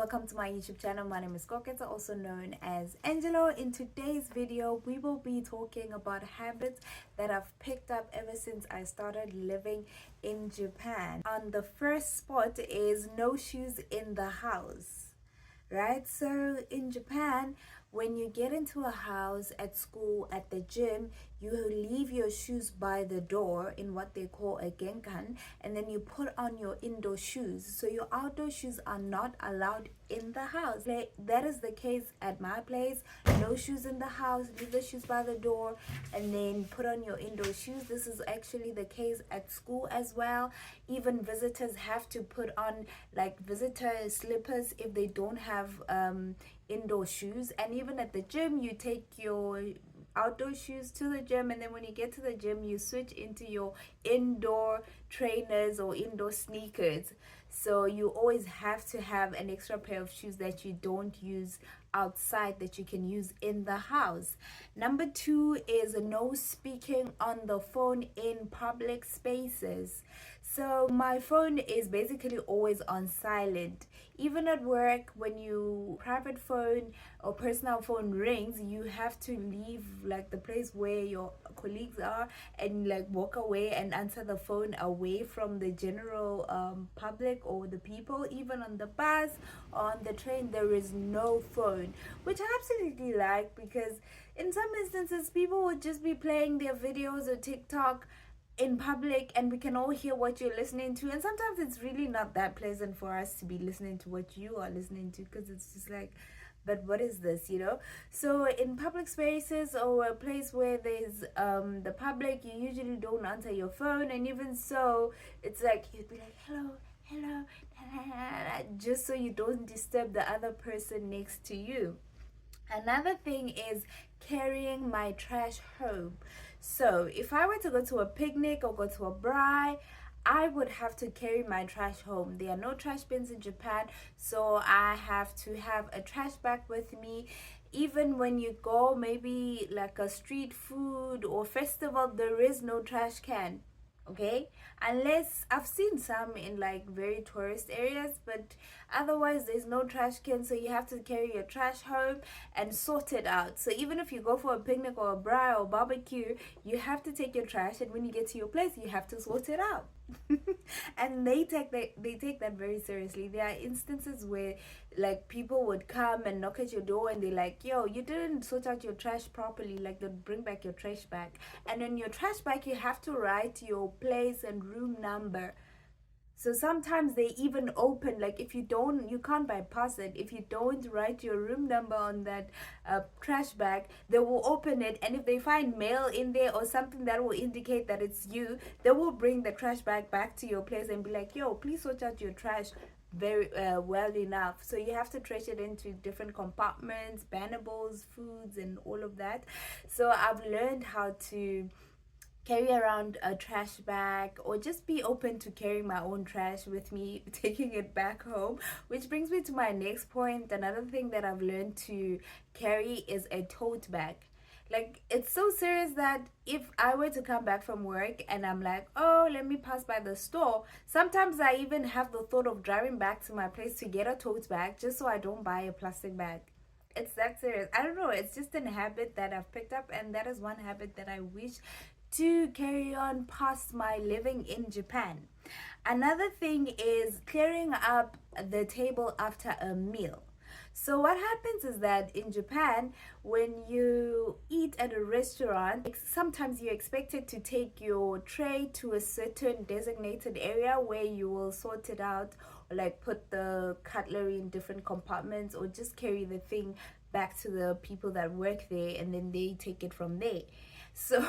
welcome to my YouTube channel. My name is Koketso, also known as Angelo. In today's video, we will be talking about habits that I've picked up ever since I started living in Japan. On the first spot is no shoes in the house, right? So in Japan, when you get into a house, at school, at the gym, you leave your shoes by the door in what they call a genkan, and then you put on your indoor shoes. So your outdoor shoes are not allowed in the house. That is the case at my place. No shoes in the house, leave the shoes by the door, and then put on your indoor shoes. This is actually the case at school as well. Even visitors have to put on like visitor slippers if they don't have indoor shoes. And even at the gym, you take your outdoor shoes to the gym, and then when you get to the gym, you switch into your indoor trainers or indoor sneakers. So you always have to have an extra pair of shoes that you don't use outside that you can use in the house. Number 2 is no speaking on the phone in public spaces. So my phone is basically always on silent. Even at work, when your private phone or personal phone rings, you have to leave like the place where your colleagues are and like walk away and answer the phone away from the general public or the people. Even on the bus or on the train, there is no phone, which I absolutely like, because in some instances people would just be playing their videos or TikTok in public and we can all hear what you're listening to, and sometimes it's really not that pleasant for us to be listening to what you are listening to, because it's just like, but what is this, you know? So in public spaces or a place where there's the public, you usually don't answer your phone, and even so, it's like you'd be like, hello, just so you don't disturb the other person next to you. Another thing is carrying my trash home. So if I were to go to a picnic or go to a braai, I would have to carry my trash home. There are no trash bins in Japan, so I have to have a trash bag with me. Even when you go maybe like a street food or festival, there is no trash can, okay, unless I've seen some in like very tourist areas, but otherwise there's no trash can. So you have to carry your trash home and sort it out. So even if you go for a picnic or a braai or barbecue, you have to take your trash, and when you get to your place, you have to sort it out. And they take that very seriously. There are instances where like people would come and knock at your door and they're like, yo, you didn't sort out your trash properly, like they'll bring back your trash bag, and in your trash bag you have to write your place and room number. So sometimes they even open, like if you don't, you can't bypass it. If you don't write your room number on that trash bag, they will open it, and if they find mail in there or something that will indicate that it's you, they will bring the trash bag back to your place and be like, yo, please sort out your trash very well enough. So you have to trash it into different compartments, bannables, foods, and all of that. So I've learned how to carry around a trash bag, or just be open to carrying my own trash with me, taking it back home. Which brings me to my next point. Another thing that I've learned to carry is a tote bag. Like, it's so serious that if I were to come back from work and I'm like, oh, let me pass by the store, sometimes I even have the thought of driving back to my place to get a tote bag just so I don't buy a plastic bag. It's that serious. I don't know, it's just a habit that I've picked up, and that is one habit that I wish to carry on past my living in Japan. Another thing is clearing up the table after a meal. So what happens is that in Japan, when you eat at a restaurant, sometimes you're expected to take your tray to a certain designated area where you will sort it out, or like put the cutlery in different compartments, or just carry the thing back to the people that work there, and then they take it from there. So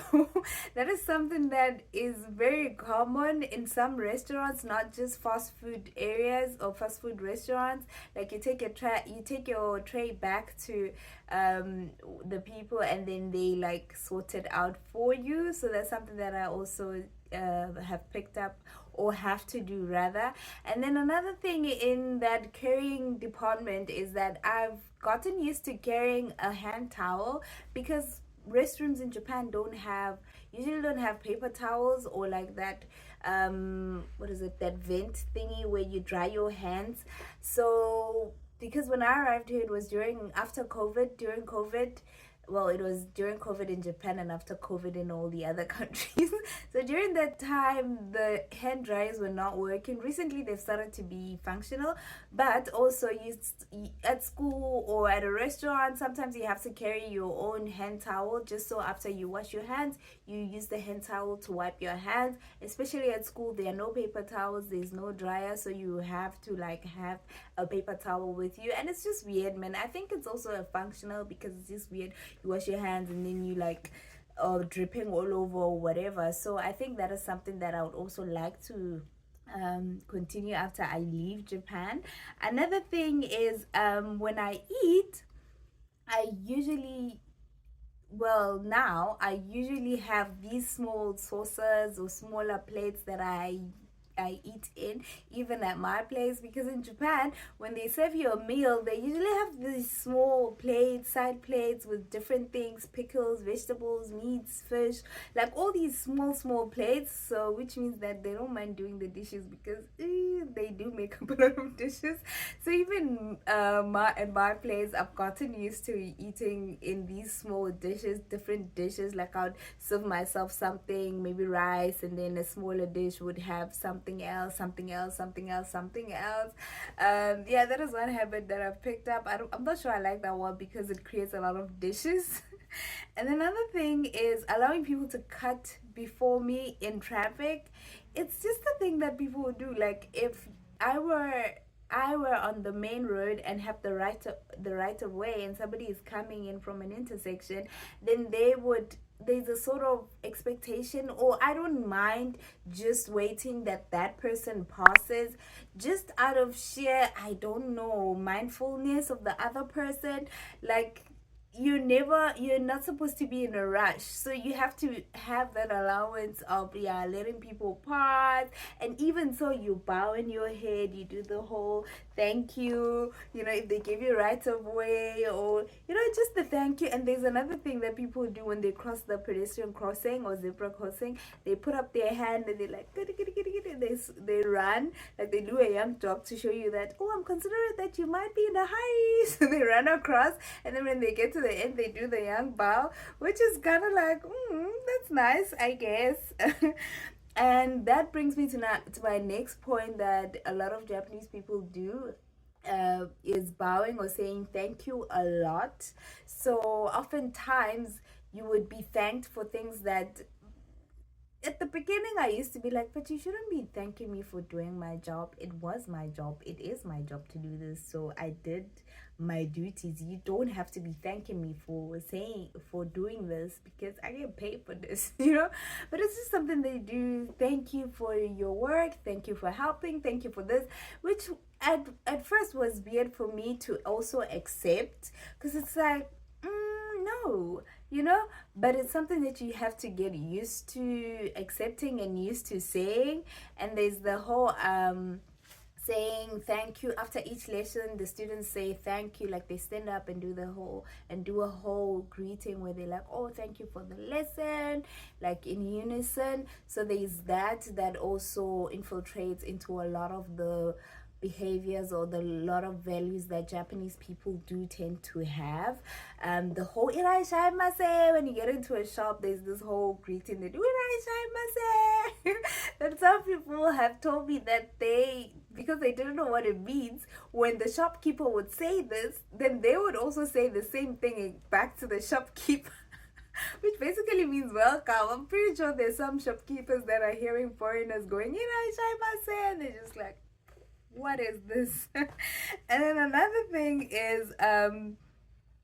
that is something that is very common in some restaurants, not just fast food areas or fast food restaurants. Like you take your tray back to the people, and then they like sort it out for you. So that's something that I also have picked up, or have to do rather. And then another thing in that carrying department is that I've gotten used to carrying a hand towel, because restrooms in Japan usually don't have paper towels, or like that that vent thingy where you dry your hands. So because when I arrived here, it was during COVID. Well, it was during COVID in Japan and after COVID in all the other countries. So during that time, the hand dryers were not working. Recently, they've started to be functional, but also at school or at a restaurant, sometimes you have to carry your own hand towel, just so after you wash your hands, you use the hand towel to wipe your hands. Especially at school, there are no paper towels, there's no dryer, so you have to like have a paper towel with you, and it's just weird, man. I think it's also a functional, because it's just weird. You wash your hands and then you like dripping all over or whatever. So I think that is something that I would also like to continue after I leave Japan. Another thing is when I eat, I usually now I usually have these small saucers or smaller plates that I eat in, even at my place, because in Japan, when they serve you a meal, they usually have these small plates, side plates with different things, pickles, vegetables, meats, fish, like all these small plates. So which means that they don't mind doing the dishes, because they do make up a lot of dishes. So even at my place, I've gotten used to eating in these small dishes, different dishes. Like I'd serve myself something, maybe rice, and then a smaller dish would have something else. Yeah, that is one habit that I've picked up. I'm not sure I like that one, because it creates a lot of dishes. And another thing is allowing people to cut before me in traffic. It's just a thing that people would do. Like if I were on the main road and have the right of way, and somebody is coming in from an intersection, then there's a sort of expectation, or I don't mind just waiting that person passes, just out of sheer, I don't know, mindfulness of the other person. Like you're not supposed to be in a rush, so you have to have that allowance of letting people pass. And even so, you bow in your head, you do the whole thank you, if they give you right of way, or just the thank you. And there's another thing that people do when they cross the pedestrian crossing or zebra crossing. They put up their hand and they like they run, like they do a young dog, to show you that, oh, I'm considerate that you might be in a hurry. So they run across, and then when they get to the end, they do the young bow, which is kind of like, that's nice, I guess. And that brings me to my next point, that a lot of Japanese people do is bowing or saying thank you a lot. So oftentimes you would be thanked for things that at the beginning I used to be like, but you shouldn't be thanking me for doing my job. It was my job. It is my job to do this. So I did my duties. You don't have to be thanking me for doing this, because I get paid for this, But it's just something they do. Thank you for your work. Thank you for helping. Thank you for this, which at first was weird for me to also accept, because it's like, no, but it's something that you have to get used to accepting and used to saying. And there's the whole saying thank you after each lesson. The students say thank you, like they stand up and do a whole greeting where they're like, oh, thank you for the lesson, like in unison. So there's that also infiltrates into a lot of the behaviors or the lot of values that Japanese people do tend to have. The whole "iraishaimase," when you get into a shop, there's this whole greeting they do, "iraishaimase." And some people have told me that because they didn't know what it means, when the shopkeeper would say this, then they would also say the same thing back to the shopkeeper. Which basically means welcome. I'm pretty sure there's some shopkeepers that are hearing foreigners going "iraishaimase," and they're just like, what is this? And then another thing is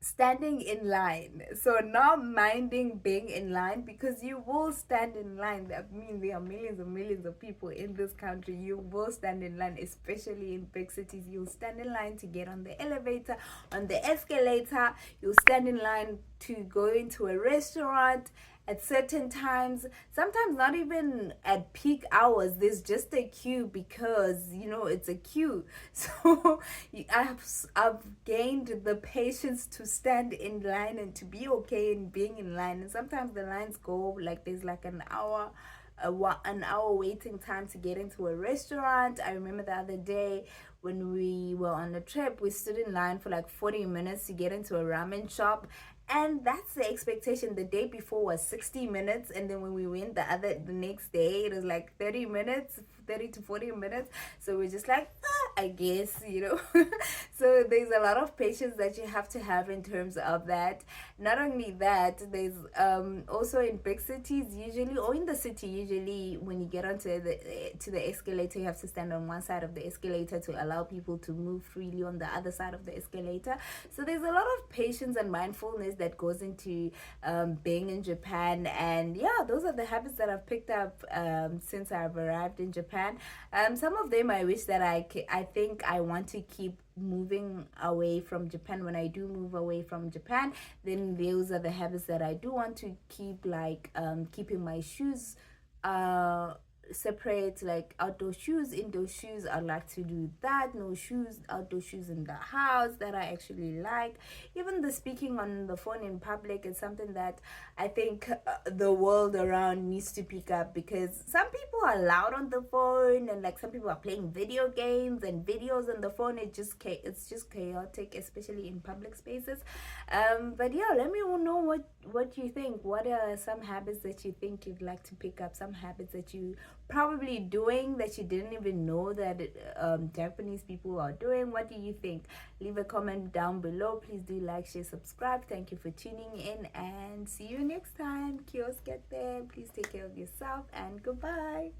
standing in line. So not minding being in line, because you will stand in line. That means there are millions and millions of people in this country. You will stand in line, especially in big cities. You'll stand in line to get on the elevator, on the escalator. You'll stand in line to go into a restaurant at certain times, sometimes not even at peak hours. There's just a queue, because it's a queue. So I've gained the patience to stand in line and to be okay in being in line. And sometimes the lines go like there's like an hour an hour waiting time to get into a restaurant. I remember the other day when we were on a trip, we stood in line for like 40 minutes to get into a ramen shop. And that's the expectation. The day before was 60 minutes, and then when we went the next day, it was like 30 minutes, 30 to 40 minutes. So we're just like, I guess, So there's a lot of patience that you have to have in terms of that. Not only that, there's also in big cities usually, or in the city usually, when you get onto the escalator, you have to stand on one side of the escalator to allow people to move freely on the other side of the escalator. So there's a lot of patience and mindfulness that goes into being in Japan. And yeah, those are the habits that I've picked up since I've arrived in Japan. Some of them I wish that I think I want to keep moving away from Japan. When I do move away from Japan, then those are the habits that I do want to keep, like keeping my shoes separate, like outdoor shoes, indoor shoes. I like to do that. No shoes, outdoor shoes in the house, that I actually like. Even the speaking on the phone in public is something that I think the world around needs to pick up, because some people are loud on the phone, and like some people are playing video games and videos on the phone. It's just chaotic, especially in public spaces. But yeah, let me know what you think. What are some habits that you think you'd like to pick up? Some habits that you probably doing that you didn't even know that Japanese people are doing. What do you think? Leave a comment down below. Please do like, share, subscribe. Thank you for tuning in, and see you next time. Kiosk get there. Please take care of yourself, and goodbye.